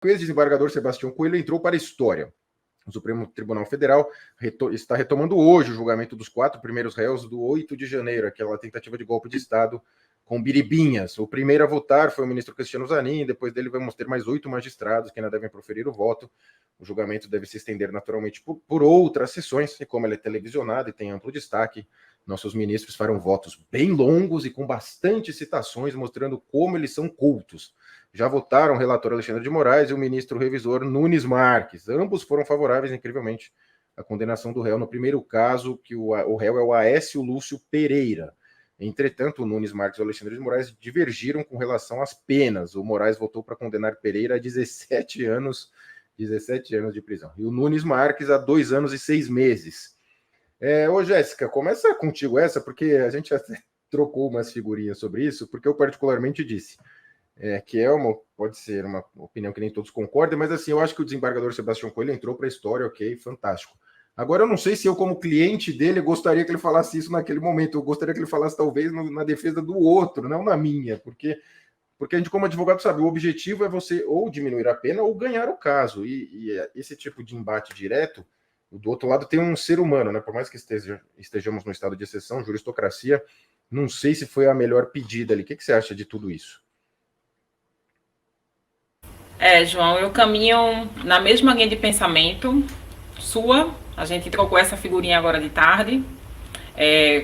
O ex-desembargador Sebastião Coelho entrou para a história. O Supremo Tribunal Federal está retomando hoje o julgamento dos 4 primeiros réus do 8 de janeiro, aquela tentativa de golpe de Estado com biribinhas. O primeiro a votar foi o ministro Cristiano Zanin, depois dele vamos ter mais 8 magistrados que ainda devem proferir o voto. O julgamento deve se estender naturalmente por outras sessões, e como ele é televisionado e tem amplo destaque, nossos ministros farão votos bem longos e com bastante citações, mostrando como eles são cultos. Já votaram o relator Alexandre de Moraes e o ministro revisor Nunes Marques. Ambos foram favoráveis, incrivelmente, à condenação do réu. No primeiro caso, que o réu é o Aécio Lúcio Pereira. Entretanto, o Nunes Marques e o Alexandre de Moraes divergiram com relação às penas. O Moraes votou para condenar Pereira a 17 anos de prisão. E o Nunes Marques a 2 anos e 6 meses. Ô, Jéssica, começa contigo essa, porque a gente até trocou umas figurinhas sobre isso, porque eu particularmente disse que pode ser uma opinião que nem todos concordam, mas assim, eu acho que o desembargador Sebastião Coelho entrou para a história, ok, fantástico. Agora, eu não sei se eu, como cliente dele, gostaria que ele falasse isso naquele momento, eu gostaria que ele falasse talvez na defesa do outro, não na minha, porque a gente, como advogado, sabe, o objetivo é você ou diminuir a pena ou ganhar o caso, e esse tipo de embate direto, do outro lado tem um ser humano, né? Por mais que estejamos no estado de exceção, juristocracia, não sei se foi a melhor pedida ali. O que você acha de tudo isso? João, eu caminho na mesma linha de pensamento sua. A gente trocou essa figurinha agora de tarde.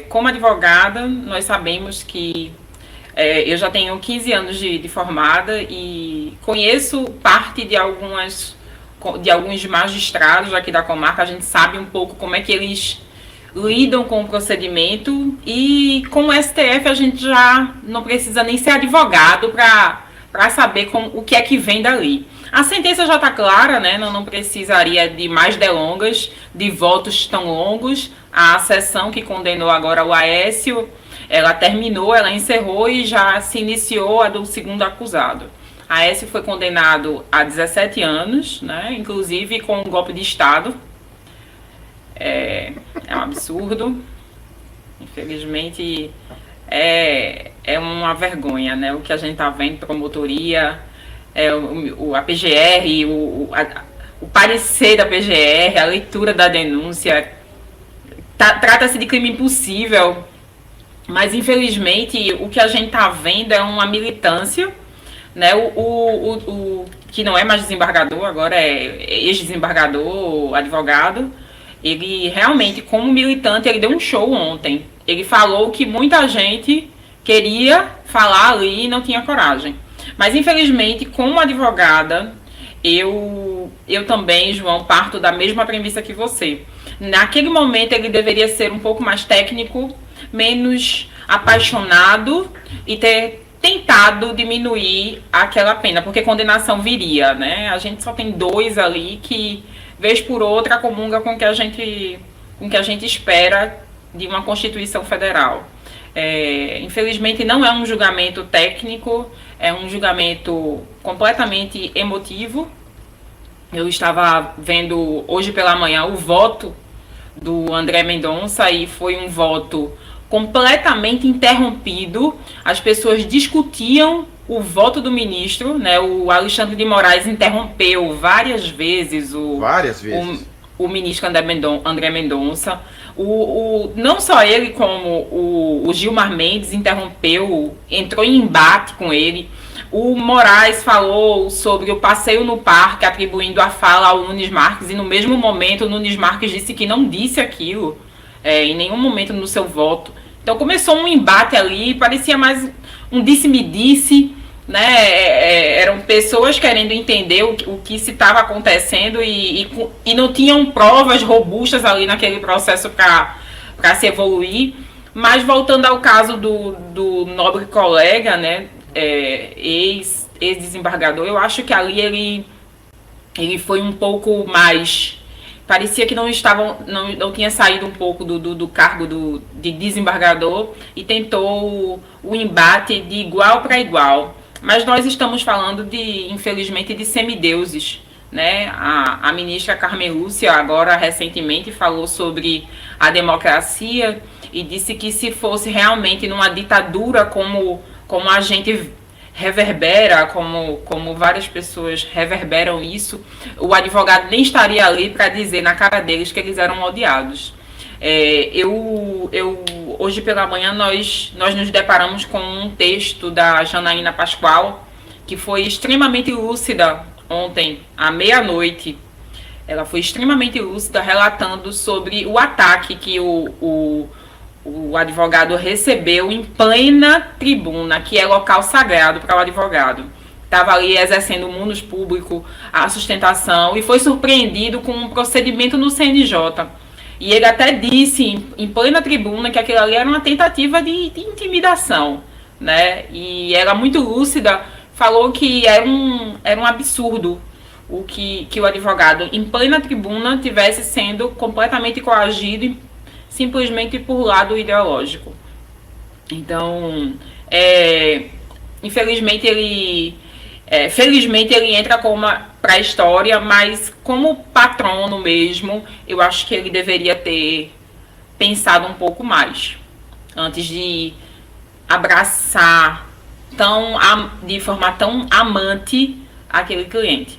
Como advogada, nós sabemos que eu já tenho 15 anos de formada e conheço parte de alguns magistrados aqui da comarca. A gente sabe um pouco como é que eles lidam com o procedimento, e com o STF a gente já não precisa nem ser advogado para saber o que é que vem dali. A sentença já está clara, né? Não precisaria de mais delongas, de votos tão longos. A sessão que condenou agora o Aécio, ela terminou, ela encerrou e já se iniciou a do segundo acusado. Aécio foi condenado a 17 anos, né? Inclusive com um golpe de Estado. É um absurdo. Infelizmente, é uma vergonha, né? O que a gente está vendo, promotoria, a PGR, o parecer da PGR, a leitura da denúncia. Trata-se de crime impossível, mas infelizmente o que a gente está vendo é uma militância, né? O que não é mais desembargador, agora é ex-desembargador, advogado. Ele realmente, como militante, ele deu um show ontem. Ele falou que muita gente queria falar ali e não tinha coragem. Mas, infelizmente, como advogada, eu também, João, parto da mesma premissa que você. Naquele momento, ele deveria ser um pouco mais técnico, menos apaixonado e ter tentado diminuir aquela pena, porque condenação viria, né? A gente só tem 2 ali que, vez por outra, comunga com o que a gente espera de uma Constituição Federal. Infelizmente, não é um julgamento técnico, é um julgamento completamente emotivo. Eu estava vendo hoje pela manhã o voto do André Mendonça e foi um voto completamente interrompido. As pessoas discutiam o voto do ministro, né? O Alexandre de Moraes interrompeu várias vezes o ministro André Mendonça. Não só ele, como o Gilmar Mendes entrou em embate com ele. O Moraes falou sobre o passeio no parque, atribuindo a fala ao Nunes Marques, e no mesmo momento o Nunes Marques disse que não disse aquilo em nenhum momento no seu voto. Então começou um embate ali, parecia mais um disse-me-disse, né? Eram pessoas querendo entender o que se estava acontecendo e não tinham provas robustas ali naquele processo para se evoluir. Mas voltando ao caso do nobre colega, né? Ex-desembargador, eu acho que ali ele foi um pouco mais... Parecia que não tinha saído um pouco do cargo de desembargador e tentou o embate de igual para igual. Mas nós estamos falando, infelizmente, de semideuses, né? A ministra Carmen Lúcia, agora recentemente, falou sobre a democracia e disse que se fosse realmente numa ditadura como a gente reverbera, como várias pessoas reverberam isso, o advogado nem estaria ali para dizer na cara deles que eles eram odiados. Hoje pela manhã nós nos deparamos com um texto da Janaína Pascoal, que foi extremamente lúcida ontem, à meia-noite. Ela foi extremamente lúcida, relatando sobre o ataque que o advogado recebeu em plena tribuna, que é local sagrado para o advogado. Estava ali exercendo o munus público, a sustentação, e foi surpreendido com um procedimento no CNJ. E ele até disse, em plena tribuna, que aquilo ali era uma tentativa de intimidação, né? E ela, muito lúcida, falou que era um absurdo o que o advogado, em plena tribuna, tivesse sendo completamente coagido simplesmente por lado ideológico. Então, infelizmente felizmente ele entra para a história, mas como patrono mesmo, eu acho que ele deveria ter pensado um pouco mais antes de abraçar de forma tão amante aquele cliente.